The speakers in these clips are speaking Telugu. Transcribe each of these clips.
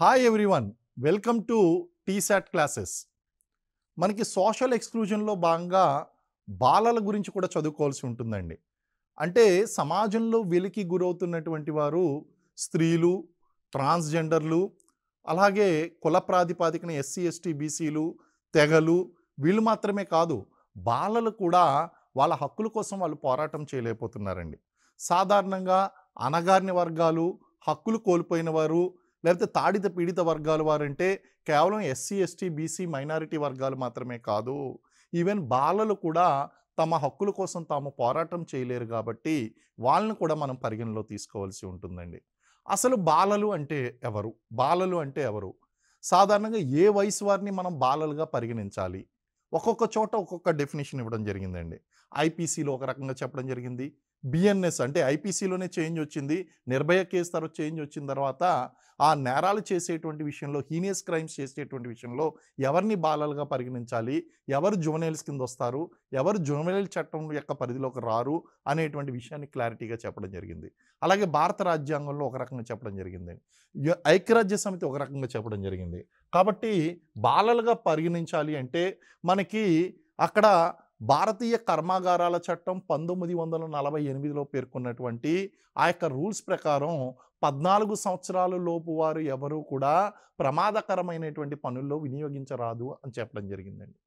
Hi everyone, welcome to T-SAT classes. మనకి సోషల్ ఎక్స్క్లూజన్లో భాగంగా బాలల గురించి కూడా చదువుకోవాల్సి ఉంటుందండి. అంటే సమాజంలో వెలికి గురవుతున్నటువంటి వారు స్త్రీలు, ట్రాన్స్జెండర్లు, అలాగే కుల ప్రాతిపాదికన ఎస్సీ ఎస్టీ బీసీలు, తెగలు, వీళ్ళు మాత్రమే కాదు, బాలలు కూడా వాళ్ళ హక్కుల కోసం వాళ్ళు పోరాటం చేయలేకపోతున్నారండి. సాధారణంగా అణగారిన వర్గాలు, హక్కులు కోల్పోయిన వారు, లేకపోతే తాడిత పీడిత వర్గాల వారంటే కేవలం ఎస్సీ ఎస్టీ బీసీ మైనారిటీ వర్గాలు మాత్రమే కాదు, ఈవెన్ బాలలు కూడా తమ హక్కుల కోసం తాము పోరాటం చేయలేరు. కాబట్టి వాళ్ళని కూడా మనం పరిగణలో తీసుకోవాల్సి ఉంటుందండి. అసలు బాలలు అంటే ఎవరు? బాలలు అంటే ఎవరు? సాధారణంగా ఏ వయసు వారిని మనం బాలలుగా పరిగణించాలి? ఒక్కొక్క చోట ఒక్కొక్క డెఫినేషన్ ఇవ్వడం జరిగిందండి. ఐపీసీలో ఒక రకంగా చెప్పడం జరిగింది. బిఎన్ఎస్ అంటే ఐపీసీలోనే చేంజ్ వచ్చింది. నిర్భయ కేసు తర్వాత చేంజ్ వచ్చిన తర్వాత ఆ నేరాలు చేసేటువంటి విషయంలో, హీనియస్ క్రైమ్స్ చేసేటువంటి విషయంలో ఎవరిని బాలలుగా పరిగణించాలి, ఎవరు జువెనైల్స్ కింద వస్తారు, ఎవరు జువెనైల్ చట్టం యొక్క పరిధిలోకి రారు అనేటువంటి విషయాన్ని క్లారిటీగా చెప్పడం జరిగింది. అలాగే భారత రాజ్యాంగంలో ఒక రకంగా చెప్పడం జరిగింది. ఐక్యరాజ్య సమితి ఒక రకంగా చెప్పడం జరిగింది. కాబట్టి బాలలుగా పరిగణించాలి అంటే మనకి అక్కడ భారతీయ కర్మాగారాల చట్టం 1948లో పేర్కొన్నటువంటి ఆ యొక్క రూల్స్ ప్రకారం 14 సంవత్సరాల లోపు వారు ఎవరు కూడా ప్రమాదకరమైనటువంటి పనుల్లో వినియోగించరాదు అని చెప్పడం జరిగిందండి.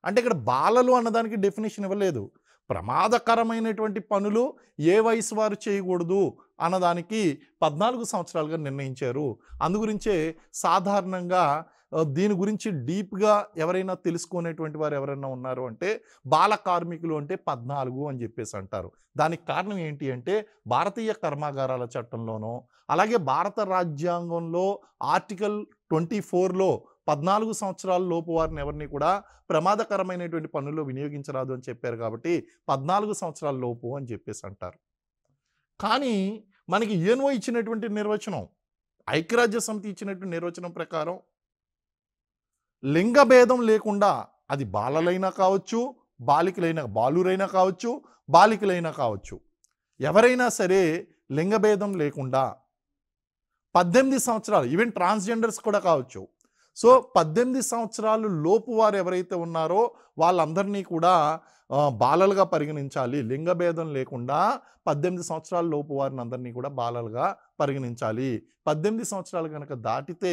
అంటే ఇక్కడ బాలలు అన్నదానికి డెఫినేషన్ ఇవ్వలేదు. ప్రమాదకరమైనటువంటి పనులు ఏ వయసు వారు చేయకూడదు అన్నదానికి 14 సంవత్సరాలుగా నిర్ణయించారు. అందుగురించే సాధారణంగా దీని గురించి డీప్గా ఎవరైనా తెలుసుకునేటువంటి వారు ఎవరైనా ఉన్నారు అంటే బాల కార్మికులు అంటే 14 అని చెప్పేసి అంటారు. దానికి కారణం ఏంటి అంటే భారతీయ కర్మాగారాల చట్టంలోనో, అలాగే భారత రాజ్యాంగంలో ఆర్టికల్ 24లో 14 సంవత్సరాల లోపు వారిని ఎవరిని కూడా ప్రమాదకరమైనటువంటి పనుల్లో వినియోగించరాదు అని చెప్పారు. కాబట్టి 14 సంవత్సరాల లోపు అని చెప్పేసి అంటారు. కానీ మనకి యుఎన్ఓ ఇచ్చినటువంటి నిర్వచనం, ఐక్యరాజ్య సమితి ఇచ్చినటువంటి నిర్వచనం ప్రకారం లింగభేదం లేకుండా, అది బాలలైనా కావచ్చు, బాలురైనా కావచ్చు, బాలికలైనా కావచ్చు, ఎవరైనా సరే లింగభేదం లేకుండా 18 సంవత్సరాలు, ఈవెన్ ట్రాన్స్జెండర్స్ కూడా కావచ్చు, సో 18 సంవత్సరాలు లోపు వారు ఎవరైతే ఉన్నారో వాళ్ళందరినీ కూడా బాలలుగా పరిగణించాలి. లింగభేదం లేకుండా 18 సంవత్సరాల లోపు వారిని అందరినీ కూడా బాలలుగా పరిగణించాలి. 18 సంవత్సరాలు కనుక దాటితే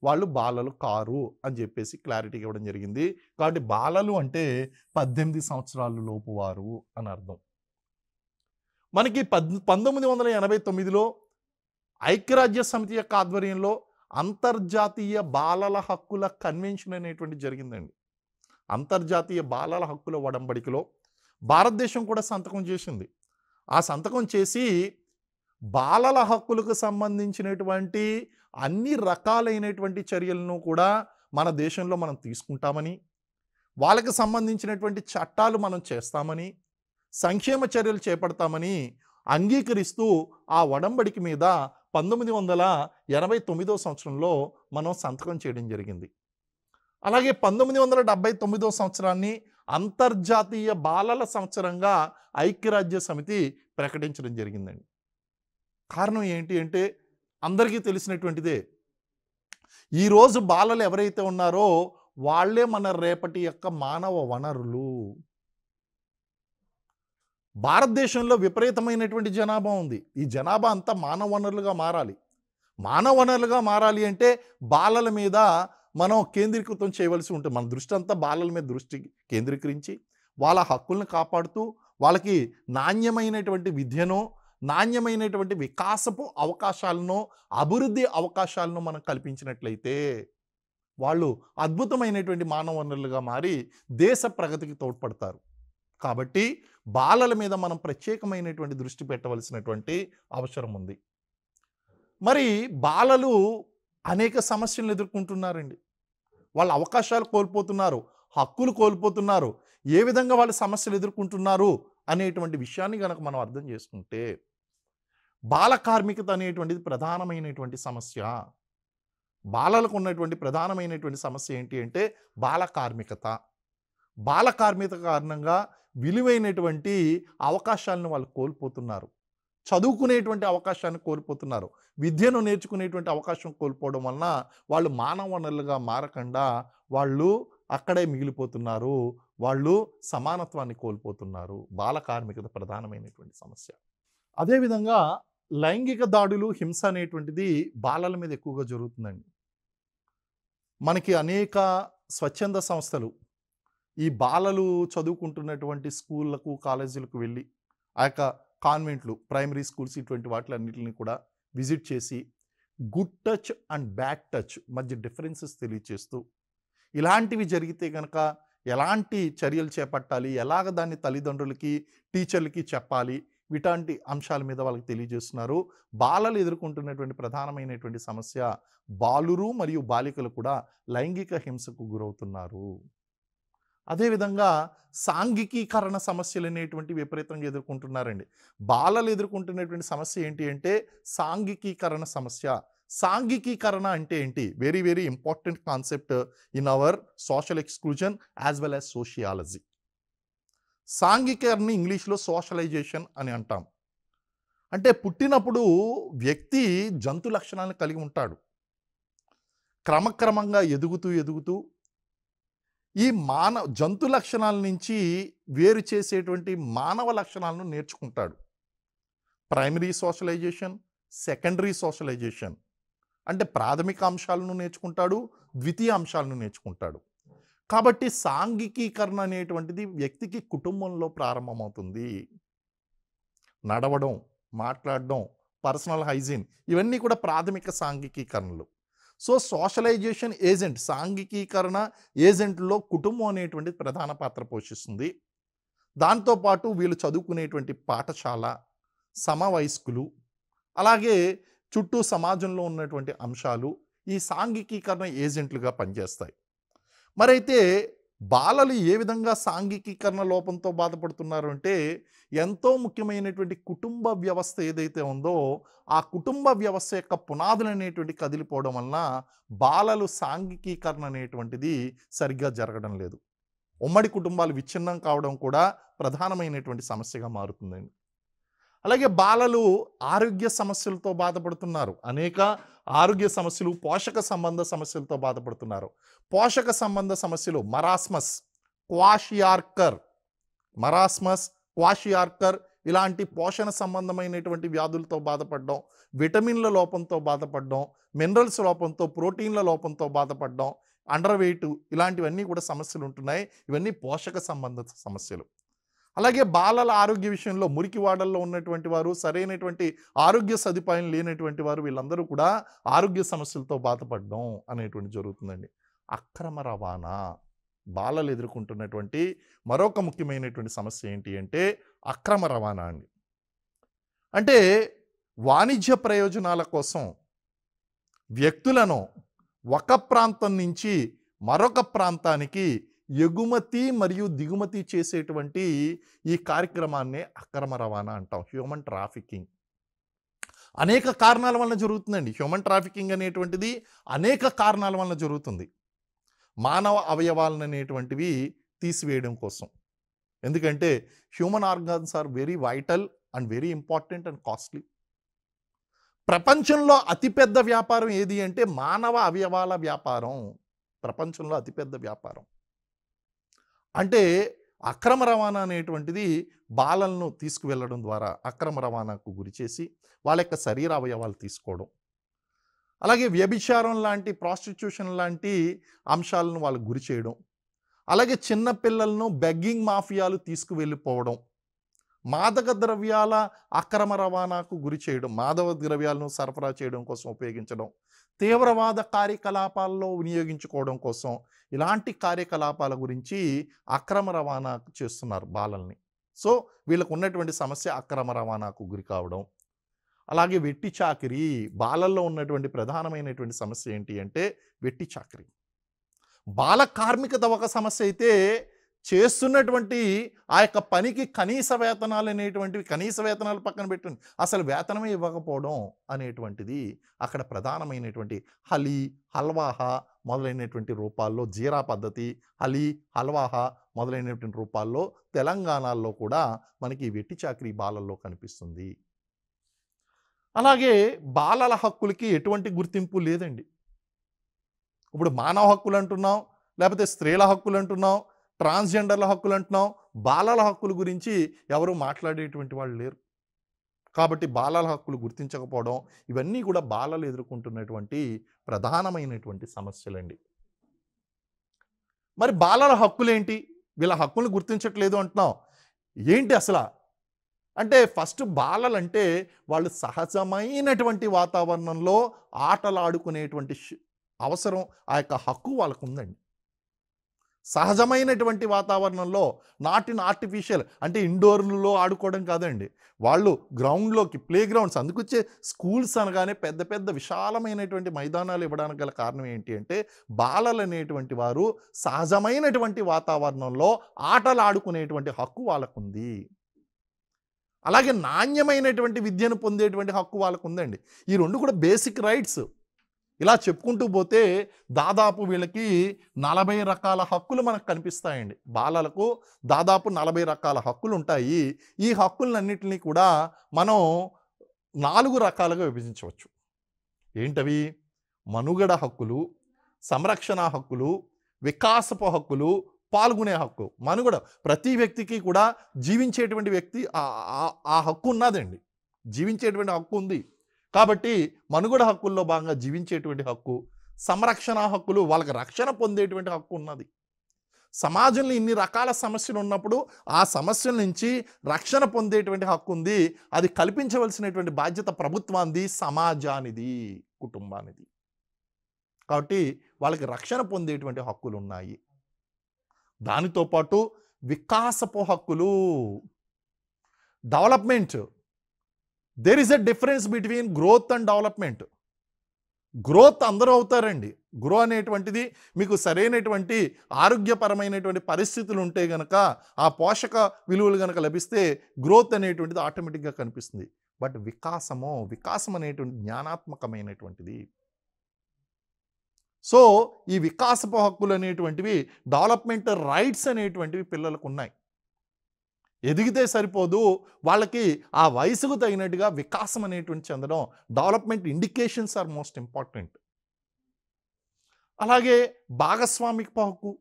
వాళ్ళు బాలలు కారు అని చెప్పేసి క్లారిటీగా ఇవ్వడం జరిగింది. కాబట్టి బాలలు అంటే 18 సంవత్సరాల లోపు వారు అని అర్థం. మనకి 1989లో ఐక్యరాజ్య సమితి యొక్క ఆధ్వర్యంలో అంతర్జాతీయ బాలల హక్కుల కన్వెన్షన్ అనేటువంటి జరిగిందండి. అంతర్జాతీయ బాలల హక్కుల ఒడంబడికలో భారతదేశం కూడా సంతకం చేసింది. ఆ సంతకం చేసి బాలల హక్కులకు సంబంధించినటువంటి అన్ని రకాలైనటువంటి చర్యలను కూడా మన దేశంలో మనం తీసుకుంటామని, వాళ్ళకి సంబంధించినటువంటి చట్టాలు మనం చేస్తామని, సంక్షేమ చర్యలు చేపడతామని అంగీకరిస్తూ ఆ ఒడంబడిక మీద 1989 సంవత్సరంలో మనం సంతకం చేయడం జరిగింది. అలాగే 1979 సంవత్సరాన్ని అంతర్జాతీయ బాలల సంవత్సరంగా ఐక్యరాజ్య సమితి ప్రకటించడం జరిగిందండి. కారణం ఏంటి అంటే అందరికీ తెలిసినటువంటిదే, ఈరోజు బాలలు ఎవరైతే ఉన్నారో వాళ్ళే మన రేపటి యొక్క మానవ వనరులు. భారతదేశంలో విపరీతమైనటువంటి జనాభా ఉంది. ఈ జనాభా అంతా మానవ వనరులుగా మారాలి. మానవ వనరులుగా మారాలి అంటే బాలల మీద మనం కేంద్రీకృతం చేయవలసి ఉంటుంది. మన దృష్టి అంతా బాలల మీద దృష్టి కేంద్రీకరించి వాళ్ళ హక్కులను కాపాడుతూ వాళ్ళకి నాణ్యమైనటువంటి విద్యను, నాణ్యమైనటువంటి వికాసపు అవకాశాలను, అభివృద్ధి అవకాశాలను మనం కల్పించినట్లయితే వాళ్ళు అద్భుతమైనటువంటి మానవ వనరులుగా మారి దేశ ప్రగతికి తోడ్పడతారు. కాబట్టి బాలల మీద మనం ప్రత్యేకమైనటువంటి దృష్టి పెట్టవలసినటువంటి అవసరం ఉంది. మరి బాలలు అనేక సమస్యలను ఎదుర్కొంటున్నారండి. వాళ్ళ అవకాశాలు కోల్పోతున్నారు, హక్కులు కోల్పోతున్నారు. ఏ విధంగా వాళ్ళ సమస్యలు ఎదుర్కొంటున్నారు అనేటువంటి విషయాన్ని కనుక మనం అర్థం చేసుకుంటే, బాల కార్మికత అనేటువంటిది ప్రధానమైనటువంటి సమస్య. బాలలకు ఉన్నటువంటి ప్రధానమైనటువంటి సమస్య ఏంటి అంటే బాల కార్మికత. బాల కార్మికత కారణంగా విలువైనటువంటి అవకాశాలను వాళ్ళు కోల్పోతున్నారు. చదువుకునేటువంటి అవకాశాన్ని కోల్పోతున్నారు. విద్యను నేర్చుకునేటువంటి అవకాశం కోల్పోవడం వలన వాళ్ళు మానవ వనరులుగా మారకుండా వాళ్ళు అక్కడే మిగిలిపోతున్నారు. వాళ్ళు సమానత్వాన్ని కోల్పోతున్నారు. బాల కార్మికత ప్రధానమైనటువంటి సమస్య. అదేవిధంగా లైంగిక దాడులు, హింస అనేటువంటిది బాలల మీద ఎక్కువగా జరుగుతుందండి. మనకి అనేక స్వచ్ఛంద సంస్థలు ఈ బాలలు చదువుకుంటున్నటువంటి స్కూళ్ళకు, కాలేజీలకు వెళ్ళి ఆ యొక్క కాన్వెంట్లు, ప్రైమరీ స్కూల్స్ ఇటువంటి వాటిలన్నిటిని కూడా విజిట్ చేసి good touch and bad touch మధ్య డిఫరెన్సెస్ తెలియచేస్తూ ఇలాంటివి జరిగితే కనుక ఎలాంటి చర్యలు చేపట్టాలి, ఎలాగ దాన్ని తల్లిదండ్రులకి, టీచర్లకి చెప్పాలి, ఇలాంటి అంశాల మీద వాళ్ళకి తెలియజేస్తున్నారు. బాలలు ఎదుర్కొంటున్నటువంటి ప్రధానమైనటువంటి సమస్య బాలురు మరియు బాలికలు కూడా లైంగిక హింసకు గురవుతున్నారు. అదేవిధంగా సాంఘికీకరణ సమస్యలు అనేటువంటి విపరీతంగా ఎదుర్కొంటున్నారండి. బాలలు ఎదుర్కొంటున్నటువంటి సమస్య ఏంటి అంటే సాంఘికీకరణ సమస్య. సాంఘికీకరణ అంటే ఏంటి? Very very important concept in our social exclusion as well as sociology. సాంఘికీకరణ ఇంగ్లీష్లో సోషలైజేషన్ అని అంటాం. అంటే పుట్టినప్పుడు వ్యక్తి జంతు లక్షణాలను కలిగి ఉంటాడు. క్రమక్రమంగా ఎదుగుతూ ఎదుగుతూ ఈ జంతు లక్షణాల నుంచి వేరు చేసేటువంటి మానవ లక్షణాలను నేర్చుకుంటాడు. ప్రైమరీ సోషలైజేషన్, సెకండరీ సోషలైజేషన్ అంటే ప్రాథమిక అంశాలను నేర్చుకుంటాడు, ద్వితీయ అంశాలను నేర్చుకుంటాడు. కాబట్టి సాంఘికీకరణ అనేటువంటిది వ్యక్తికి కుటుంబంలో ప్రారంభమవుతుంది. నడవడం, మాట్లాడడం, పర్సనల్ హైజీన్ ఇవన్నీ కూడా ప్రాథమిక సాంఘికీకరణలు. సో సోషలైజేషన్ ఏజెంట్, సాంఘికీకరణ ఏజెంట్లో కుటుంబం అనేటువంటిది ప్రధాన పాత్ర పోషిస్తుంది. దాంతోపాటు వీళ్ళు చదువుకునేటువంటి పాఠశాల, సమవయస్కులు, అలాగే చుట్టూ సమాజంలో ఉన్నటువంటి అంశాలు ఈ సాంఘికీకరణ ఏజెంట్లుగా పనిచేస్తాయి. మరైతే బాలలు ఏ విధంగా సాంఘికీకరణ లోపంతో బాధపడుతున్నారు అంటే ఎంతో ముఖ్యమైనటువంటి కుటుంబ వ్యవస్థ ఏదైతే ఉందో ఆ కుటుంబ వ్యవస్థ యొక్క పునాదులు అనేటువంటి కదిలిపోవడం వలన బాలలు సాంఘికీకరణ అనేటువంటిది సరిగ్గా జరగడం లేదు. ఉమ్మడి కుటుంబాలు విచ్ఛిన్నం కావడం కూడా ప్రధానమైనటువంటి సమస్యగా మారుతుందండి. అలాగే బాలలు ఆరోగ్య సమస్యలతో బాధపడుతున్నారు. అనేక ఆరోగ్య సమస్యలు, పోషక సంబంధ సమస్యలతో బాధపడుతున్నారు. పోషక సంబంధ సమస్యలు మరాస్మస్, క్వాషియార్కర్ ఇలాంటి పోషణ సంబంధమైనటువంటి వ్యాధులతో బాధపడడం, విటమిన్ల లోపంతో బాధపడడం, మినరల్స్ లోపంతో, ప్రోటీన్ల లోపంతో బాధపడడం, అండర్ వెయిట్ ఇలాంటివన్నీ కూడా సమస్యలు ఉంటున్నాయి. ఇవన్నీ పోషక సంబంధ సమస్యలు. అలాగే బాలల ఆరోగ్య విషయంలో మురికివాడల్లో ఉన్నటువంటి వారు, సరైనటువంటి ఆరోగ్య సదుపాయం లేనటువంటి వారు వీళ్ళందరూ కూడా ఆరోగ్య సమస్యలతో బాధపడడం అనేటువంటి జరుగుతుందండి. అక్రమ రవాణా బాలలు ఎదుర్కొంటున్నటువంటి మరొక ముఖ్యమైనటువంటి సమస్య ఏంటి అంటే అక్రమ రవాణా అండి. అంటే వాణిజ్య ప్రయోజనాల కోసం వ్యక్తులను ఒక ప్రాంతం నుంచి మరొక ప్రాంతానికి ఎగుమతి మరియు దిగుమతి చేసేటువంటి ఈ కార్యక్రమాన్నే అక్రమ రవాణా అంటాం, హ్యూమన్ ట్రాఫికింగ్. అనేక కారణాల వలన జరుగుతుందండి. హ్యూమన్ ట్రాఫికింగ్ అనేటువంటిది అనేక కారణాల వలన జరుగుతుంది. మానవ అవయవాలను అనేటువంటివి తీసివేయడం కోసం. ఎందుకంటే human organs are very vital and very important and costly. ప్రపంచంలో అతిపెద్ద వ్యాపారం ఏది అంటే మానవ అవయవాల వ్యాపారం. ప్రపంచంలో అతిపెద్ద వ్యాపారం. అంటే అక్రమ రవాణా అనేటువంటిది బాలలను తీసుకువెళ్ళడం ద్వారా అక్రమ రవాణాకు గురి చేసి వాళ్ళ యొక్క శరీర అవయవాలు తీసుకోవడం, అలాగే వ్యభిచారం లాంటి, ప్రాస్టిట్యూషన్ లాంటి అంశాలను వాళ్ళు గురి చేయడం, అలాగే చిన్నపిల్లలను బెగ్గింగ్ మాఫియాలు తీసుకువెళ్ళిపోవడం, మాదక ద్రవ్యాల అక్రమ రవాణాకు గురి చేయడం, మాదక ద్రవ్యాలను సరఫరా చేయడం కోసం ఉపయోగించడం, తీవ్రవాద కార్యకలాపాల్లో వినియోగించుకోవడం కోసం ఇలాంటి కార్యకలాపాల గురించి అక్రమ రవాణా చేస్తున్నారు బాలల్ని. సో వీళ్ళకు ఉన్నటువంటి సమస్య అక్రమ రవాణాకు గురి కావడం. అలాగే వెట్టి చాకిరీ, బాలల్లో ఉన్నటువంటి ప్రధానమైనటువంటి సమస్య ఏంటి అంటే వెట్టి చాకిరీ. బాల కార్మికత ఒక సమస్య అయితే చేస్తున్నటువంటి ఆ యొక్క పనికి కనీస వేతనాలు అనేటువంటివి, కనీస వేతనాలు పక్కన పెట్టండి, అసలు వేతనమే ఇవ్వకపోవడం అనేటువంటిది అక్కడ ప్రధానమైనటువంటి హల్వాహా మొదలైనటువంటి రూపాల్లో, జీరా పద్ధతి, హల్వాహా మొదలైనటువంటి రూపాల్లో తెలంగాణలో కూడా మనకి వెట్టి చాకిరీ బాలల్లో కనిపిస్తుంది. అలాగే బాలల హక్కులకి ఎటువంటి గుర్తింపు లేదండి. ఇప్పుడు మానవ హక్కులు అంటున్నాం, లేకపోతే స్త్రీల హక్కులు అంటున్నాం, ట్రాన్స్‌జెండర్‌ల హక్కులు అంటున్నాం. బాలల హక్కుల గురించి ఎవరు మాట్లాడేటువంటి వాళ్ళు లేరు. కాబట్టి బాలల హక్కులు గుర్తించకపోవడం ఇవన్నీ కూడా బాలలు ఎదుర్కొంటున్నటువంటి ప్రధానమైనటువంటి సమస్యలండి. మరి బాలల హక్కులేంటి? వీళ్ళ హక్కుల్ని గుర్తించట్లేదు అంటున్నాం. ఏంటి అసల? అంటే ఫస్ట్ బాలలంటే వాళ్ళు సహజమైనటువంటి వాతావరణంలో ఆటలాడుకునేటువంటి అవసరం, ఆ యొక్క హక్కు వాళ్ళకుందండి. సహజమైనటువంటి వాతావరణంలో నాట్ ఇన్ ఆర్టిఫిషియల్ అంటే ఇండోర్‌లో ఆడుకోవడం కాదండి. వాళ్ళు గ్రౌండ్‌లోకి ప్లే గ్రౌండ్స్ అందుకొచ్చే స్కూల్స్ అనగానే పెద్ద పెద్ద విశాలమైనటువంటి మైదానాలు ఇవ్వడానికి గల కారణం ఏంటి అంటే బాలలనేటువంటి వారు సహజమైనటువంటి వాతావరణంలో ఆటలాడుకునేటువంటి హక్కు వాళ్ళకుంది. అలాగే నాణ్యమైనటువంటి విద్యను పొందేటువంటి హక్కు వాళ్ళకుందండి. ఈ 2 కూడా బేసిక్ రైట్స్. ఇలా చెప్పుకుంటూ పోతే దాదాపు వీళ్ళకి 40 రకాల హక్కులు మనకు కనిపిస్తాయండి. బాలలకు దాదాపు 40 రకాల హక్కులుంటాయి. ఈ హక్కులన్నిటిని కూడా మనం 4 రకాలుగా విభజించవచ్చు. ఏంటవి? మనుగడ హక్కులు, సంరక్షణ హక్కులు, వికాసపు హక్కులు, పాల్గొనే హక్కు. మనుగడ ప్రతి వ్యక్తికి కూడా జీవించేటువంటి వ్యక్తి ఆ హక్కు ఉన్నదండి. జీవించేటువంటి హక్కు ఉంది. కాబట్టి మనుగడ హక్కుల్లో భాగంగా జీవించేటువంటి హక్కు, సంరక్షణ హక్కులు వాళ్ళకి రక్షణ పొందేటువంటి హక్కు ఉన్నది. సమాజంలో ఇన్ని రకాల సమస్యలు ఉన్నప్పుడు ఆ సమస్యల నుంచి రక్షణ పొందేటువంటి హక్కు ఉంది. అది కల్పించవలసినటువంటి బాధ్యత ప్రభుత్వానిది, సమాజానిది, కుటుంబానిది. కాబట్టి వాళ్ళకి రక్షణ పొందేటువంటి హక్కులు ఉన్నాయి. దానితో పాటు వికాసపు హక్కులు, development. There is a difference between growth and development. Growth అందరూ అవుతారండి. గ్రో అనేటువంటిది మీకు సరైనటువంటి ఆరోగ్యపరమైనటువంటి పరిస్థితులు ఉంటే గనక, ఆ పోషక విలువలు గనక లభిస్తే గ్రోత్ అనేటువంటిది ఆటోమేటిక్‌గా కనిపిస్తుంది. బట్ వికాసం అనేటువంటి జ్ఞానాత్మకమైనటువంటిది. సో ఈ వికాసపు హక్కులు అనేటువంటివి, డెవలప్మెంట్ రైట్స్ అనేటువంటివి పిల్లలకు ఉన్నాయి. ఎదిగితే సరిపోదు, వాళ్ళకి ఆ వయసుకు తగినట్టుగా వికాసం అనేటువంటి చెందడం. Development indications are most important. అలాగే భాగస్వామిక హక్కు.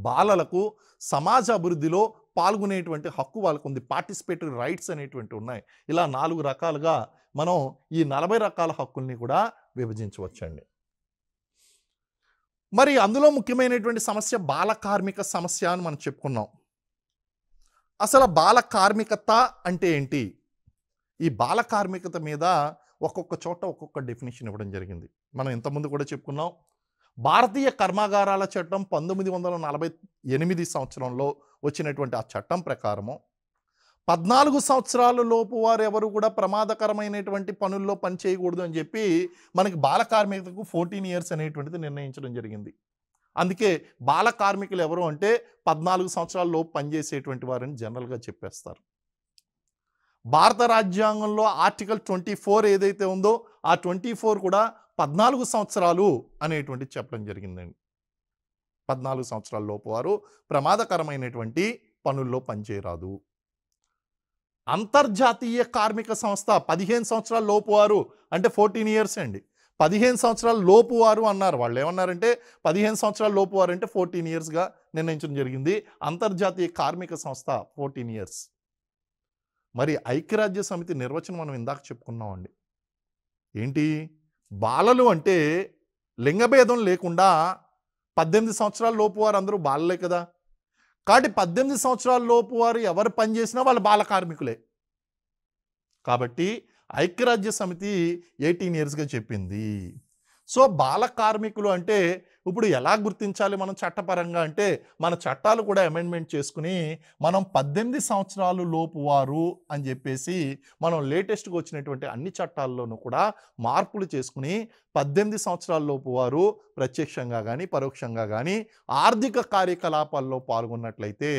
బాలలకు సమాజ అభివృద్ధిలో పాల్గొనేటువంటి హక్కు వాళ్ళకు ఉంది. పార్టిసిపేటరీ రైట్స్ అనేటువంటివి ఉన్నాయి. ఇలా 4 రకాలుగా మనం ఈ 40 రకాల హక్కుల్ని కూడా విభజించవచ్చండి. మరి అందులో ముఖ్యమైనటువంటి సమస్య బాల కార్మిక సమస్య అని మనం చెప్పుకున్నాం. అసలు బాల కార్మికత అంటే ఏంటి? ఈ బాల కార్మికత మీద ఒక్కొక్క చోట ఒక్కొక్క డెఫినిషన్ ఇవ్వడం జరిగింది. మనం ఇంతకుముందు కూడా చెప్పుకున్నాం. భారతీయ కర్మాగారాల చట్టం 1948 సంవత్సరంలో వచ్చినటువంటి ఆ చట్టం ప్రకారము 14 సంవత్సరాల లోపు వారు ఎవరు కూడా ప్రమాదకరమైనటువంటి పనుల్లో పని చేయకూడదు అని చెప్పి మనకి బాల కార్మికతకు 14 ఇయర్స్ అనేటువంటిది నిర్ణయించడం జరిగింది. అందుకే బాల కార్మికులు ఎవరు అంటే 14 సంవత్సరాల లోపు పనిచేసేటువంటి వారని జనరల్గా చెప్పేస్తారు. భారత రాజ్యాంగంలో ఆర్టికల్ 24 ఏదైతే ఉందో ఆ 24 కూడా 14 సంవత్సరాలు అనేటువంటిది చెప్పడం జరిగిందండి. 14 సంవత్సరాల లోపు వారు ప్రమాదకరమైనటువంటి పనుల్లో పనిచేయరాదు. అంతర్జాతీయ కార్మిక సంస్థ 15 సంవత్సరాల లోపు వారు అంటే 14 ఇయర్స్ అండి. 15 సంవత్సరాల లోపు వారు అన్నారు. వాళ్ళు ఏమన్నారంటే 15 సంవత్సరాల లోపు వారు అంటే 14 ఇయర్స్గా నిర్ణయించడం జరిగింది. అంతర్జాతీయ కార్మిక సంస్థ 14 ఇయర్స్. మరి ఐక్యరాజ్య సమితి నిర్వచనం మనం ఇందాక చెప్పుకున్నామండి. ఏంటి? బాలలు అంటే లింగభేదం లేకుండా 18 సంవత్సరాల లోపు వారు అందరూ బాలలే కదా. కాబట్టి 18 సంవత్సరాల లోపు వారు ఎవరు పనిచేసినా వాళ్ళు బాల కార్మికులే. కాబట్టి ఐక్యరాజ్య సమితి 18 ఇయర్స్గా చెప్పింది. సో బాల కార్మికులు అంటే ఇప్పుడు ఎలా గుర్తించాలి మనం చట్టపరంగా అంటే మన చట్టాలు కూడా అమెండ్మెంట్ చేసుకుని మనం 18 సంవత్సరాలు లోపు వారు అని చెప్పేసి మనం లేటెస్ట్గా వచ్చినటువంటి అన్ని చట్టాల్లోనూ కూడా మార్పులు చేసుకుని 18 సంవత్సరాల లోపు వారు ప్రత్యక్షంగా కానీ పరోక్షంగా కానీ ఆర్థిక కార్యకలాపాల్లో పాల్గొన్నట్లయితే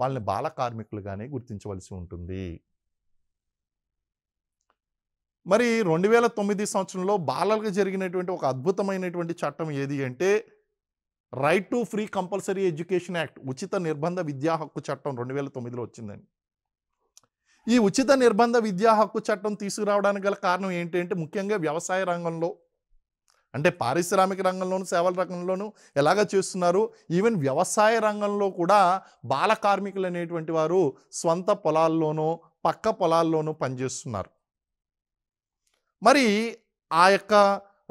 వాళ్ళని బాల కార్మికులుగానే గుర్తించవలసి ఉంటుంది. మరి 2009 సంవత్సరంలో బాలలకు జరిగినటువంటి ఒక అద్భుతమైనటువంటి చట్టం ఏది అంటే right to free compulsory education act, ఉచిత నిర్బంధ విద్యా హక్కు చట్టం 2009లో వచ్చిందండి. ఈ ఉచిత నిర్బంధ విద్యా హక్కు చట్టం తీసుకురావడానికి గల కారణం ఏంటి అంటే ముఖ్యంగా వ్యవసాయ రంగంలో, అంటే పారిశ్రామిక రంగంలోను సేవల రంగంలోను ఎలాగ చేస్తున్నారు, ఈవెన్ వ్యవసాయ రంగంలో కూడా బాల కార్మికులు అనేటువంటి వారు స్వంత పొలాల్లోనూ పక్క పొలాల్లోనూ పనిచేస్తున్నారు. మరి ఆ యొక్క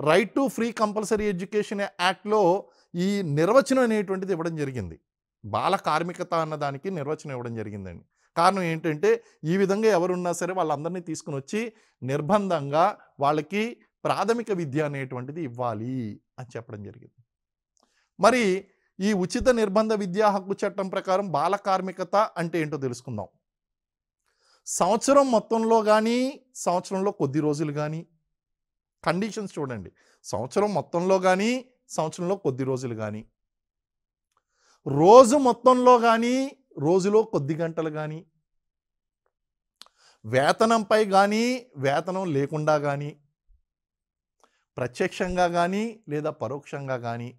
right to free compulsory education యాక్ట్లో ఈ నిర్వచనం అనేటువంటిది ఇవ్వడం జరిగింది. బాల కార్మికత అన్నదానికి నిర్వచనం ఇవ్వడం జరిగిందండి. కారణం ఏంటంటే ఈ విధంగా ఎవరున్నా సరే వాళ్ళందరినీ తీసుకుని వచ్చి నిర్బంధంగా వాళ్ళకి ప్రాథమిక విద్య అనేటువంటిది ఇవ్వాలి అని చెప్పడం జరిగింది. మరి ఈ ఉచిత నిర్బంధ విద్యా హక్కు చట్టం ప్రకారం బాల కార్మికత అంటే ఏంటో తెలుసుకుందాం. సంవత్సరం మొత్తంలో కానీ సంవత్సరంలో కొద్ది రోజులు కానీ, కండిషన్స్ చూడండి, సంవత్సరం మొత్తంలో కానీ సంవత్సరంలో కొద్ది రోజులు కానీ, రోజు మొత్తంలో కానీ రోజులో కొద్ది గంటలు కానీ, వేతనంపై కానీ వేతనం లేకుండా కానీ, ప్రత్యక్షంగా కానీ లేదా పరోక్షంగా కానీ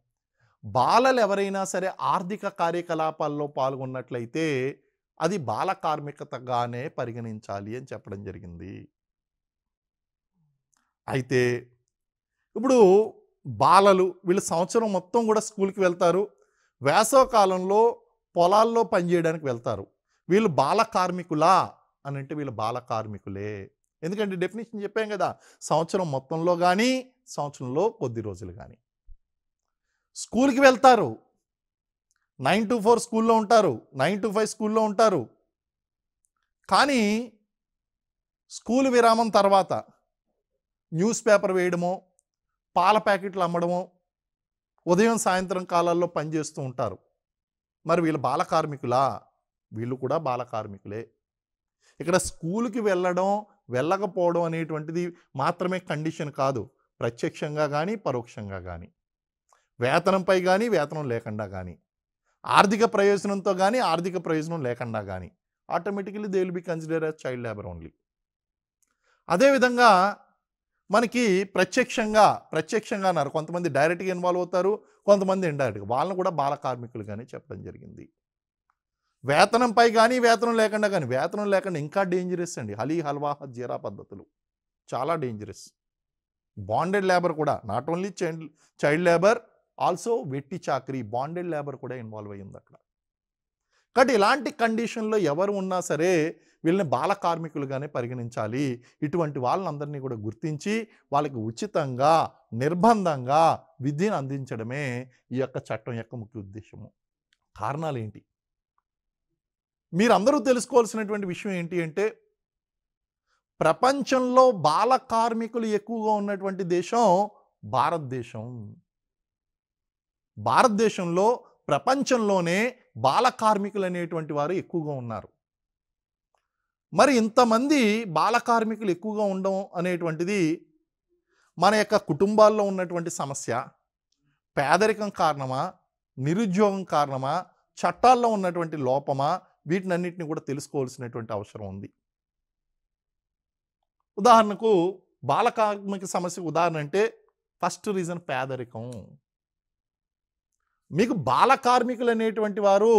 బాలలు ఎవరైనా సరే ఆర్థిక కార్యకలాపాల్లో పాల్గొన్నట్లయితే అది బాల కార్మికతగానే పరిగణించాలి అని చెప్పడం జరిగింది. అయితే ఇప్పుడు బాలలు వీళ్ళు సంవత్సరం మొత్తం కూడా స్కూల్కి వెళ్తారు, వేసవ కాలంలో పొలాల్లో పనిచేయడానికి వెళ్తారు. వీళ్ళు బాల కార్మికులా అని అంటే వీళ్ళు బాల కార్మికులే. ఎందుకంటే డెఫినేషన్ చెప్పాం కదా, సంవత్సరం మొత్తంలో కానీ సంవత్సరంలో కొద్ది రోజులు కానీ. స్కూల్కి వెళ్తారు, 9 to 4 స్కూల్లో ఉంటారు, 9 to 5 స్కూల్లో ఉంటారు. కానీ స్కూల్ విరామం తర్వాత న్యూస్ పేపర్ వేయడమో పాల ప్యాకెట్లు అమ్మడమో ఉదయం సాయంత్రం కాలాల్లో పనిచేస్తూ ఉంటారు. మరి వీళ్ళు బాల కార్మికులా? వీళ్ళు కూడా బాల కార్మికులే. ఇక్కడ స్కూల్కి వెళ్ళడం వెళ్ళకపోవడం అనేటువంటిది మాత్రమే కండిషన్ కాదు, ప్రత్యక్షంగా కానీ పరోక్షంగా కానీ, వేతనంపై కానీ వేతనం లేకుండా కానీ, ఆర్థిక ప్రయోజనంతో కానీ ఆర్థిక ప్రయోజనం లేకుండా కానీ automatically they will be consider as child labour only. అదేవిధంగా మనకి ప్రత్యక్షంగా అన్నారు, కొంతమంది డైరెక్ట్గా ఇన్వాల్వ్ అవుతారు, కొంతమంది ఇండైరెక్ట్గా, వాళ్ళని కూడా బాల కార్మికులుగానే చెప్పడం జరిగింది. వేతనంపై కానీ వేతనం లేకుండా కానీ, వేతనం లేకుండా ఇంకా డేంజరస్ అండి, హలీ హల్వా జీరా పద్ధతులు చాలా డేంజరస్. బాండెడ్ లేబర్ కూడా, not only child labour, also వెట్టి చాకరీ, బాండెడ్ లేబర్ కూడా ఇన్వాల్వ్ అయ్యింది అక్కడ. కాబట్టి ఇలాంటి కండిషన్లో ఎవరు ఉన్నా సరే వీళ్ళని బాల కార్మికులుగానే పరిగణించాలి. ఇటువంటి వాళ్ళందరినీ కూడా గుర్తించి వాళ్ళకి ఉచితంగా నిర్బంధంగా విద్యను అందించడమే ఈ యొక్క చట్టం యొక్క ముఖ్య ఉద్దేశము. కారణాలు ఏంటి? మీరందరూ తెలుసుకోవాల్సినటువంటి విషయం ఏంటి అంటే, ప్రపంచంలో బాల కార్మికులు ఎక్కువగా ఉన్నటువంటి దేశం భారతదేశం. భారతదేశంలో ప్రపంచంలోనే బాల కార్మికులు అనేటువంటి వారు ఎక్కువగా ఉన్నారు. మరి ఇంతమంది బాల కార్మికులు ఎక్కువగా ఉండడం అనేటువంటిది మన యొక్క కుటుంబాల్లో ఉన్నటువంటి సమస్య, పేదరికం కారణమా, నిరుద్యోగం కారణమా, చట్టాల్లో ఉన్నటువంటి లోపమా, వీటినన్నిటిని కూడా తెలుసుకోవాల్సినటువంటి అవసరం ఉంది. ఉదాహరణకు బాల కార్మిక సమస్య ఉదాహరణ అంటే ఫస్ట్ రీజన్ పేదరికం. మీకు బాల కార్మికులు అనేటువంటి వారు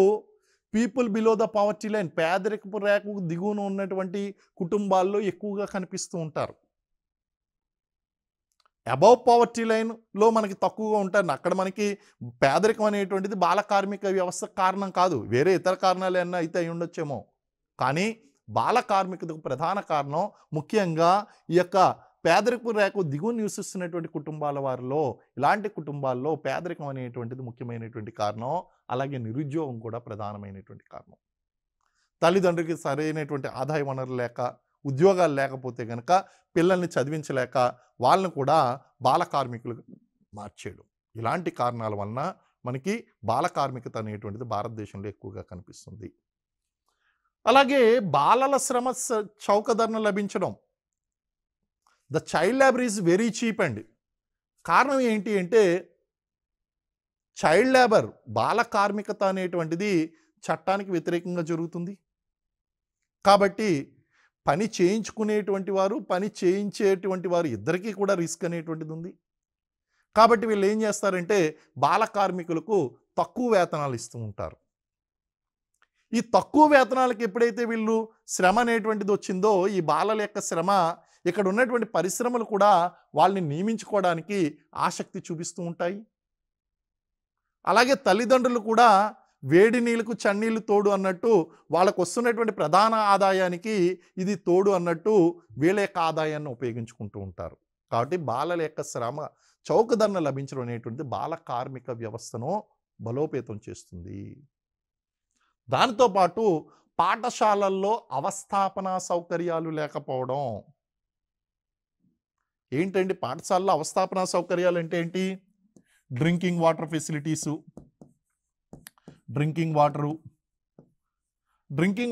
people below the poverty line, పేదరికపు రేఖకు దిగువన ఉన్నటువంటి కుటుంబాల్లో ఎక్కువగా కనిపిస్తూ ఉంటారు. అబౌవ్ పవర్టీ లైన్లో మనకి తక్కువగా ఉంటారు. అక్కడ మనకి పేదరికం అనేటువంటిది బాల కార్మిక వ్యవస్థ కారణం కాదు, వేరే ఇతర కారణాలు ఏమన్నా అయితే అయి ఉండొచ్చేమో. కానీ బాల కార్మికతకు ప్రధాన కారణం ముఖ్యంగా ఈ యొక్క పేదరికపు రేఖకు దిగువ నివసిస్తున్నటువంటి కుటుంబాల వారిలో, ఇలాంటి కుటుంబాల్లో పేదరికం అనేటువంటిది ముఖ్యమైనటువంటి కారణం. అలాగే నిరుద్యోగం కూడా ప్రధానమైనటువంటి కారణం. తల్లిదండ్రులకి సరైనటువంటి ఆదాయ వనరులు లేక, ఉద్యోగాలు లేకపోతే కనుక పిల్లల్ని చదివించలేక వాళ్ళని కూడా బాల కార్మికులుగా మార్చేయడం, ఇలాంటి కారణాల వలన మనకి బాల కార్మికత అనేటువంటిది భారతదేశంలో ఎక్కువగా కనిపిస్తుంది. అలాగే బాలల శ్రమ చౌక ధరను లభించడం, the child labour is very cheap అండి. కారణం ఏంటి అంటే, చైల్డ్ లేబర్ బాల కార్మికత అనేటువంటిది చట్టానికి వ్యతిరేకంగా జరుగుతుంది. కాబట్టి పని చేయించుకునేటువంటి వారు, పని చేయించేటువంటి వారు ఇద్దరికీ కూడా రిస్క్ అనేటువంటిది ఉంది. కాబట్టి వీళ్ళు ఏం చేస్తారంటే బాల కార్మికులకు తక్కువ వేతనాలు ఇస్తూ ఉంటారు. ఈ తక్కువ వేతనాలకు ఎప్పుడైతే వీళ్ళు శ్రమ అనేటువంటిది వచ్చిందో, ఈ బాలల యొక్క శ్రమ ఇక్కడ ఉన్నటువంటి పరిశ్రమలు కూడా వాళ్ళని నియమించుకోవడానికి ఆసక్తి చూపిస్తూ ఉంటాయి. అలాగే తల్లిదండ్రులు కూడా వేడి నీళ్ళకు చన్నీళ్ళు తోడు అన్నట్టు వాళ్ళకు వస్తున్నటువంటి ప్రధాన ఆదాయానికి ఇది తోడు అన్నట్టు వీళ్ళ యొక్క ఆదాయాన్ని ఉపయోగించుకుంటూ ఉంటారు. కాబట్టి బాలల యొక్క శ్రమ చౌకధరణ లభించడం అనేటువంటిది బాల కార్మిక వ్యవస్థను బలోపేతం చేస్తుంది. దానితో పాటు పాఠశాలల్లో అవస్థాపన సౌకర్యాలు లేకపోవడం. ఏంటండి పాఠశాలలో అవస్థాపన సౌకర్యాలు అంటే ఏంటి? డ్రింకింగ్ వాటర్ ఫెసిలిటీసు, డ్రింకింగ్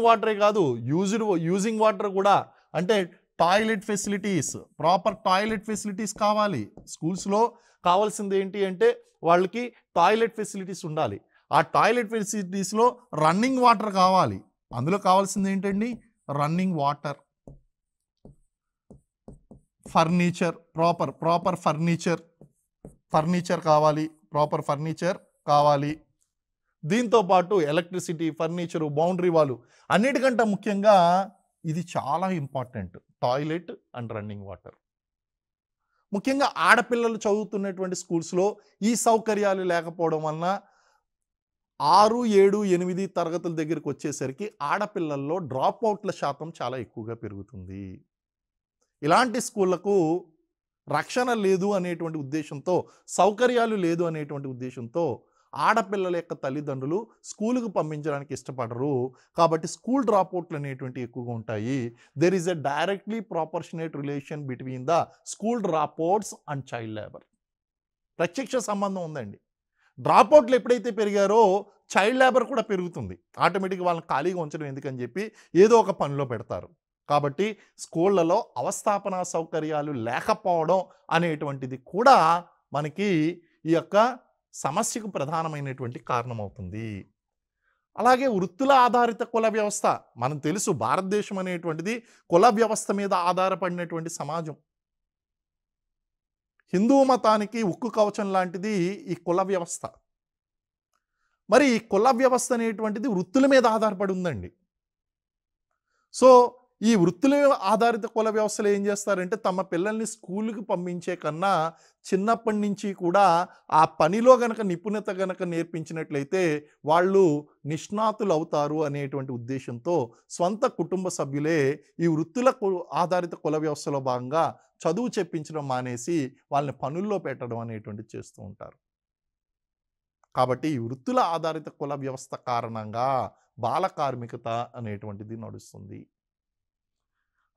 వాటరే కాదు, యూజింగ్ వాటర్ కూడా, అంటే toilet facilities, proper toilet facilities కావాలి. స్కూల్స్లో కావాల్సింది ఏంటి అంటే వాళ్ళకి టాయిలెట్ ఫెసిలిటీస్ ఉండాలి. ఆ టాయిలెట్ ఫెసిలిటీస్లో రన్నింగ్ వాటర్ కావాలి. అందులో కావాల్సింది ఏంటండి? Running water, furniture, proper furniture కావాలి, ప్రాపర్ ఫర్నిచర్ కావాలి. దీంతో పాటు ఎలక్ట్రిసిటీ, ఫర్నిచరు, బౌండరీ వాలు, అన్నిటికంటే ముఖ్యంగా ఇది చాలా important, toilet and running water. ముఖ్యంగా ఆడపిల్లలు చదువుతున్నటువంటి స్కూల్స్లో ఈ సౌకర్యాలు లేకపోవడం వలన 6, 7, 8 తరగతుల దగ్గరికి వచ్చేసరికి ఆడపిల్లల్లో డ్రాప్ అవుట్ల శాతం చాలా ఎక్కువగా పెరుగుతుంది. ఇలాంటి స్కూళ్లకు రక్షణ లేదు అనేటువంటి ఉద్దేశంతో, సౌకర్యాలు లేదు అనేటువంటి ఉద్దేశంతో ఆడపిల్లల యొక్క తల్లిదండ్రులు స్కూలుకు పంపించడానికి ఇష్టపడరు. కాబట్టి స్కూల్ డ్రాప్ అవుట్లు అనేటువంటి ఎక్కువగా ఉంటాయి. There is a directly proportionate relation between the school drop outs and child labour. ప్రత్యక్ష సంబంధం ఉందండి. డ్రాప్ అవుట్లు ఎప్పుడైతే పెరిగారో చైల్డ్ లేబర్ కూడా పెరుగుతుంది. ఆటోమేటిక్గా వాళ్ళని ఖాళీగా ఉంచడం ఎందుకని చెప్పి ఏదో ఒక పనిలో పెడతారు. కాబట్టి స్కూళ్ళలో అవస్థాపన సౌకర్యాలు లేకపోవడం అనేటువంటిది కూడా మనకి ఈ యొక్క సమస్యకు ప్రధానమైనటువంటి కారణమవుతుంది. అలాగే వృత్తుల ఆధారిత కుల వ్యవస్థ. మనం తెలుసు భారతదేశం అనేటువంటిది కుల వ్యవస్థ మీద ఆధారపడినటువంటి సమాజం. హిందూ మతానికి ఉక్కు కవచం లాంటిది ఈ కుల వ్యవస్థ. మరి ఈ కుల వ్యవస్థ అనేటువంటిది వృత్తుల మీద ఆధారపడి ఉందండి. సో ఈ వృత్తుల ఆధారిత కుల వ్యవస్థలు ఏం చేస్తారంటే తమ పిల్లల్ని స్కూల్కి పంపించే కన్నా చిన్నప్పటి నుంచి కూడా ఆ పనిలో గనక నిపుణత గనక నేర్పించినట్లయితే వాళ్ళు నిష్ణాతులు అవుతారు అనేటువంటి ఉద్దేశంతో స్వంత కుటుంబ సభ్యులే ఈ వృత్తుల ఆధారిత కుల వ్యవస్థలో భాగంగా చదువు చెప్పించడం మానేసి వాళ్ళని పనుల్లో పెట్టడం అనేటువంటిది చేస్తూ ఉంటారు. కాబట్టి ఈ వృత్తుల ఆధారిత కుల వ్యవస్థ కారణంగా బాల కార్మికత అనేటువంటిది నడుస్తుంది.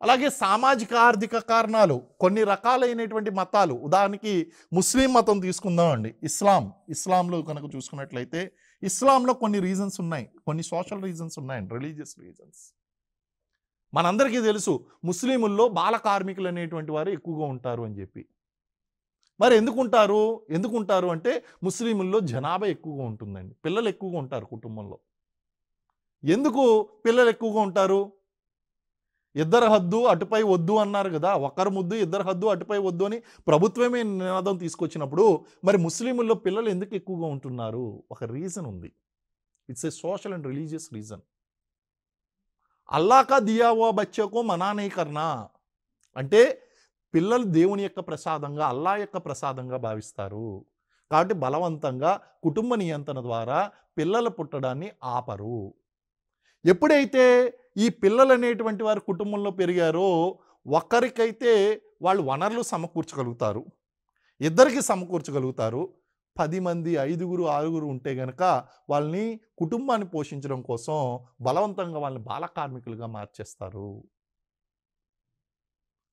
అలాగే సామాజిక ఆర్థిక కారణాలు, కొన్ని రకాలైనటువంటి మతాలు, ఉదాహరణకి ముస్లిం మతం తీసుకుందామండి. ఇస్లాంలో కనుక చూసుకున్నట్లయితే ఇస్లాంలో కొన్ని రీజన్స్ ఉన్నాయి, కొన్ని సోషల్ రీజన్స్ ఉన్నాయండి, రిలీజియస్ రీజన్స్. మనందరికీ తెలుసు ముస్లిముల్లో బాల కార్మికులు అనేటువంటి వారు ఎక్కువగా ఉంటారు అని చెప్పి. మరి ఎందుకుంటారు అంటే ముస్లిముల్లో జనాభా ఎక్కువగా ఉంటుందండి, పిల్లలు ఎక్కువగా ఉంటారు కుటుంబంలో. ఎందుకు పిల్లలు ఎక్కువగా ఉంటారు? ఇద్దరు హద్దు అటుపై వద్దు అన్నారు కదా, ఒకరు ముద్దు ఇద్దరు హద్దు అటుపై వద్దు అని ప్రభుత్వమే నినాదం తీసుకొచ్చినప్పుడు మరి ముస్లింల్లో పిల్లలు ఎందుకు ఎక్కువగా ఉంటున్నారు? ఒక రీజన్ ఉంది. It's a social and religious reason. Allah కా దియా హువా బచ్చోకో మనా నహీ కర్నా అంటే పిల్లలు దేవుని యొక్క ప్రసాదంగా, అల్లా యొక్క ప్రసాదంగా భావిస్తారు. కాబట్టి బలవంతంగా కుటుంబ నియంత్రణ ద్వారా పిల్లలు పుట్టడాన్ని ఆపరు. ఎప్పుడైతే ఈ పిల్లలు అనేటువంటి వారు కుటుంబంలో పెరిగారో ఒకరికైతే వాళ్ళు వనరులు సమకూర్చగలుగుతారు, ఇద్దరికి సమకూర్చగలుగుతారు. 10 మంది 5గురు 6గురు ఉంటే గనక వాళ్ళని కుటుంబాన్ని పోషించడం కోసం బలవంతంగా వాళ్ళని బాల కార్మికులుగా మార్చేస్తారు.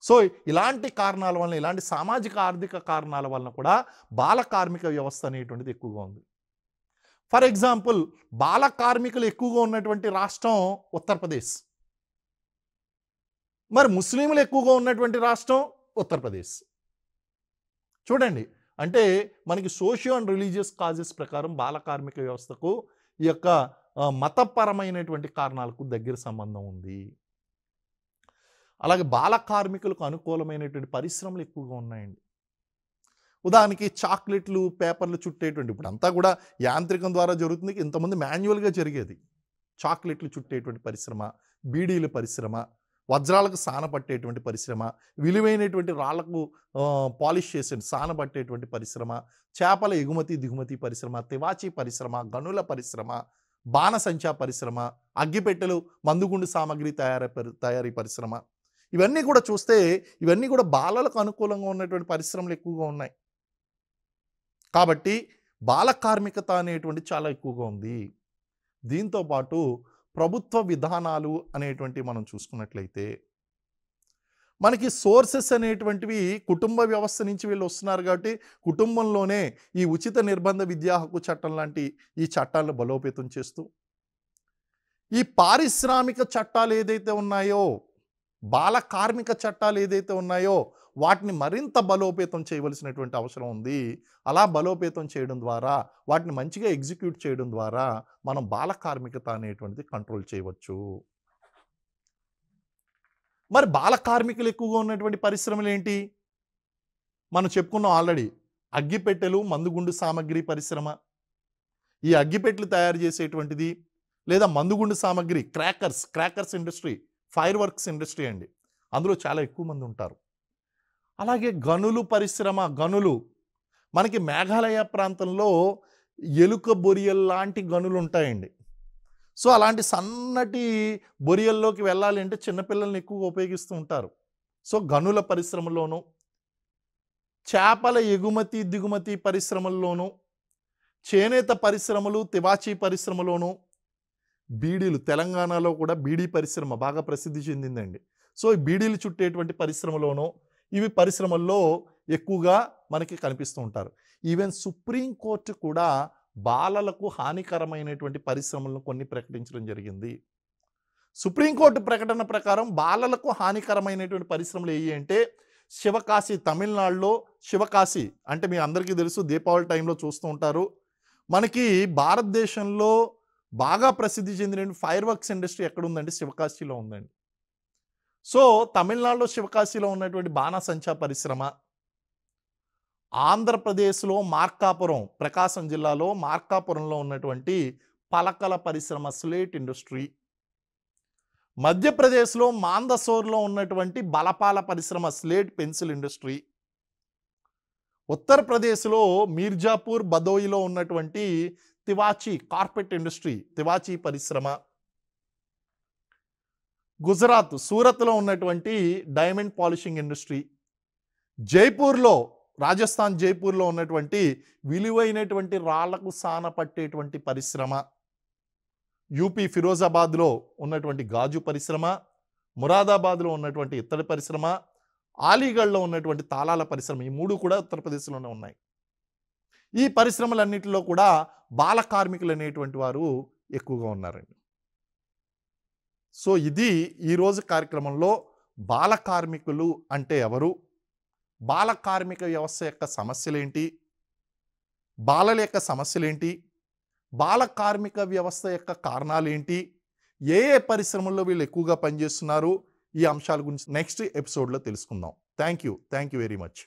సో ఇలాంటి కారణాల వలన, ఇలాంటి సామాజిక ఆర్థిక కారణాల వలన కూడా బాల కార్మిక వ్యవస్థ అనేటువంటిది ఎక్కువగా ఉంది. ఫర్ ఎగ్జాంపుల్ బాల కార్మికులు ఎక్కువగా ఉన్నటువంటి రాష్ట్రం ఉత్తరప్రదేశ్. మరి ముస్లింలు ఎక్కువగా ఉన్నటువంటి రాష్ట్రం ఉత్తరప్రదేశ్. చూడండి, అంటే మనకి సోషియో అండ్ రిలీజియస్ కాజెస్ ప్రకారం బాల కార్మిక వ్యవస్థకు ఈ యొక్క మతపరమైనటువంటి కారణాలకు దగ్గర సంబంధం ఉంది. అలాగే బాల కార్మికులకు అనుకూలమైనటువంటి పరిశ్రమలు ఎక్కువగా ఉన్నాయండి. ఉదాహరణకి చాక్లెట్లు, పేపర్లు చుట్టేటువంటి, ఇప్పుడు అంతా కూడా యాంత్రికం ద్వారా జరుగుతుంది, ఇంతకుముందు మాన్యువల్గా జరిగేది. చాక్లెట్లు చుట్టేటువంటి పరిశ్రమ, బీడీల పరిశ్రమ, వజ్రాలకు సానపట్టేటువంటి పరిశ్రమ, విలువైనటువంటి రాళ్లకు పాలిష్ చేసే సానబట్టేటువంటి పరిశ్రమ, చేపల ఎగుమతి దిగుమతి పరిశ్రమ, తివాచీ పరిశ్రమ, గనుల పరిశ్రమ, బాణసంచా పరిశ్రమ, అగ్గిపెట్టెలు, మందుగుండు సామాగ్రి తయారీ పరిశ్రమ. ఇవన్నీ కూడా చూస్తే ఇవన్నీ కూడా బాలలకు అనుకూలంగా ఉన్నటువంటి పరిశ్రమలు ఎక్కువగా ఉన్నాయి. కాబట్టి బాల కార్మికత అనేటువంటి చాలా ఎక్కువగా ఉంది. దీంతో పాటు ప్రభుత్వ విధానాలు అనేటువంటివి మనం చూసుకున్నట్లయితే మనకి సోర్సెస్ అనేటువంటివి కుటుంబ వ్యవస్థ నుంచి వీళ్ళు వస్తున్నారు కాబట్టి కుటుంబంలోనే ఈ ఉచిత నిర్బంధ విద్యా హక్కు చట్టం లాంటి ఈ చట్టాలను బలోపేతం చేస్తూ ఈ పారిశ్రామిక చట్టాలు ఏదైతే ఉన్నాయో, బాల కార్మిక చట్టాలు ఏదైతే ఉన్నాయో వాటిని మరింత బలోపేతం చేయవలసినటువంటి అవసరం ఉంది. అలా బలోపేతం చేయడం ద్వారా, వాటిని మంచిగా ఎగ్జిక్యూట్ చేయడం ద్వారా మనం బాల కార్మికత అనేటువంటిది కంట్రోల్ చేయవచ్చు. మరి బాల కార్మికులు ఎక్కువగా ఉన్నటువంటి పరిశ్రమలు ఏంటి? మనం చెప్పుకున్నాం ఆల్రెడీ. అగ్గిపెట్టెలు, మందుగుండు సామాగ్రి పరిశ్రమ. ఈ అగ్గిపెట్టెలు తయారు చేసేటువంటిది లేదా మందుగుండు సామాగ్రి, crackers industry, fire works industry అండి. అందులో చాలా ఎక్కువ మంది ఉంటారు. అలాగే గనులు పరిశ్రమ. గనులు మనకి మేఘాలయ ప్రాంతంలో ఎలుక బొరియల్ లాంటి గనులు ఉంటాయండి. సో అలాంటి సన్నటి బొరియల్లోకి వెళ్ళాలి అంటే చిన్నపిల్లల్ని ఎక్కువగా ఉపయోగిస్తూ ఉంటారు. సో గనుల పరిశ్రమలోను, చేపల ఎగుమతి దిగుమతి పరిశ్రమల్లోనూ, చేనేత పరిశ్రమలు, తివాచీ పరిశ్రమలోను, బీడీలు, తెలంగాణలో కూడా బీడీ పరిశ్రమ బాగా ప్రసిద్ధి చెందిందండి. సో ఈ బీడీలు చుట్టేటువంటి పరిశ్రమలోనూ ఇవి పరిశ్రమల్లో ఎక్కువగా మనకి కనిపిస్తూ ఉంటారు. ఈవెన్ సుప్రీంకోర్టు కూడా బాలలకు హానికరమైనటువంటి పరిశ్రమలను కొన్ని ప్రకటించడం జరిగింది. సుప్రీంకోర్టు ప్రకటన ప్రకారం బాలలకు హానికరమైనటువంటి పరిశ్రమలు ఏవి అంటే శివకాశి, తమిళనాడులో శివకాశి అంటే మీ అందరికీ తెలుసు, దీపావళి టైంలో చూస్తూ ఉంటారు. మనకి భారతదేశంలో బాగా ప్రసిద్ధి చెందిన ఫైర్ వర్క్స్ ఇండస్ట్రీ ఎక్కడ ఉందంటే శివకాశిలో ఉందండి. సో తమిళనాడులో శివకాశిలో ఉన్నటువంటి బాణసంచా పరిశ్రమ, ఆంధ్రప్రదేశ్లో మార్కాపురం, ప్రకాశం జిల్లాలో మార్కాపురంలో ఉన్నటువంటి పలకల పరిశ్రమ, స్లేట్ ఇండస్ట్రీ, మధ్యప్రదేశ్లో మాందసోర్లో ఉన్నటువంటి బలపాల పరిశ్రమ, స్లేట్ పెన్సిల్ ఇండస్ట్రీ, ఉత్తరప్రదేశ్లో మీర్జాపూర్, బదోయిలో ఉన్నటువంటి తివాచీ కార్పెట్ ఇండస్ట్రీ, తివాచీ పరిశ్రమ, గుజరాత్ సూరత్లో ఉన్నటువంటి డైమండ్ పాలిషింగ్ ఇండస్ట్రీ, జైపూర్లో, రాజస్థాన్ జైపూర్లో ఉన్నటువంటి విలువైనటువంటి రాళ్లకు సానపట్టేటువంటి పరిశ్రమ, యూపీ ఫిరోజాబాద్లో ఉన్నటువంటి గాజు పరిశ్రమ, మురాదాబాద్లో ఉన్నటువంటి ఇత్తడి పరిశ్రమ, అలీగఢ్లో ఉన్నటువంటి తాళాల పరిశ్రమ. ఈ మూడు కూడా ఉత్తరప్రదేశ్లోనే ఉన్నాయి. ఈ పరిశ్రమలన్నింటిలో కూడా బాల కార్మికులు అనేటువంటి వారు ఎక్కువగా ఉన్నారండి. సో ఇది ఈరోజు కార్యక్రమంలో బాల కార్మికులు అంటే ఎవరు, బాల కార్మిక వ్యవస్థ యొక్క సమస్యలేంటి, బాలల యొక్క సమస్యలేంటి, బాల కార్మిక వ్యవస్థ యొక్క కారణాలు ఏంటి, ఏ ఏ పరిశ్రమల్లో వీళ్ళు ఎక్కువగా పనిచేస్తున్నారు, ఈ అంశాల గురించి నెక్స్ట్ ఎపిసోడ్లో తెలుసుకుందాం. Thank you very much.